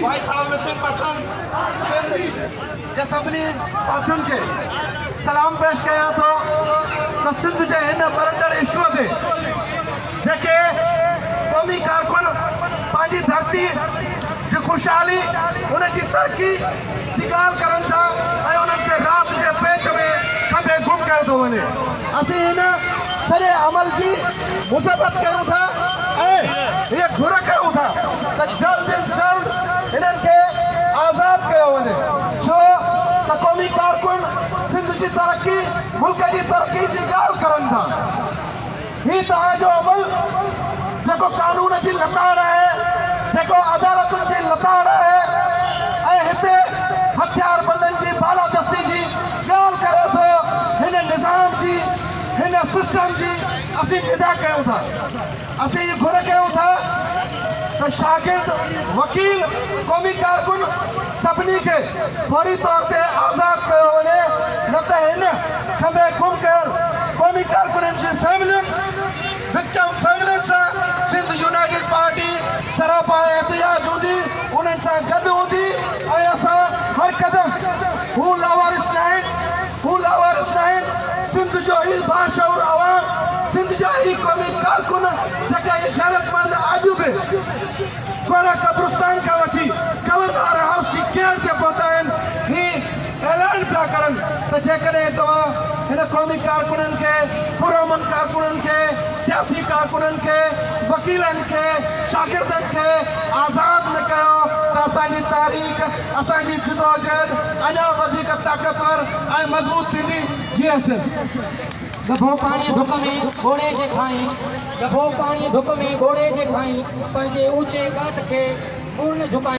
भाई साहब मिस्टर पसंद सिंध जे सभिनी साथियुनि खे सलाम पेश कयां थो त सिंध जे हिन बरंदड़ इशू ते जेके क़ौमी कारकुन पंहिंजी धरती जी खुशहाली उनजी तरक़ी जी ॻाल्हि करनि था ऐं उन्हनि खे राति जे पेट में खंभे गुम कयो थो वञे। असीं हिन सॼे अमल जी मुसबत कयूं था ऐं हीअ घुर कयूं था त जल्द इज़ जल्द हिननि खे आज़ाद कयो वञे, छो त क़ौमी कारकुन सिंध जी तरक़ी मुल्क जी तरक़ी जी ॻाल्हि करनि था। हीउ तव्हांजो अमल जेको कानून जी लताड़ आहे, जेको अदालतुनि जी लताड़ आहे ऐं हिते हथियारबंदनि जी बालादस्ती जी ॻाल्हि करे थो, हिन निज़ाम जी हिन सिस्टम जी असीं निदा कयूं था। असीं इहा घुर कयूं था त शागिर्द वकील क़ौमी कारकुन सभिनी खे फौरी तौर ते आज़ाद कयो वञे, न त हिन खंभे गुम कयल क़ौमी कारकुननि जी फैमिलियुनि विक्टिम फैमिलियुनि सां सिंध यूनाइटेड पार्टी सरापा एहतिजाज हूंदी, उन्हनि सां गॾु हूंदी ऐं असां हर क़दम हू लावारिस न आहिनि सिंध जो ही बाशऊर अवाम, सिंध जा ही क़ौमी कारकुन जेके गैरतमंद अॼु बि गोरा कब्रिस्तान खां वठी गवर्नर हाउस जी केयर ते पहुता आहिनि, ही ऐलान पिया करनि त जेकॾहिं तव्हां हिन क़ौमी कारकुननि खे, पुरअमन कारकुननि खे, सियासी कारकुननि खे, वकीलनि खे, शागिर्दनि खे आज़ाद न कयो त असांजी तारीख़, असांजी जिदोजहद अञा वधीक ताक़तवर ऐं मज़बूत थींदी। जी असिल गभो पाणी धुक में घोड़े जे खाई, गभो पाणी धुक में घोड़े जे खाई, पंहिंजे ऊचे घाट खे पूर्ण झुकाई।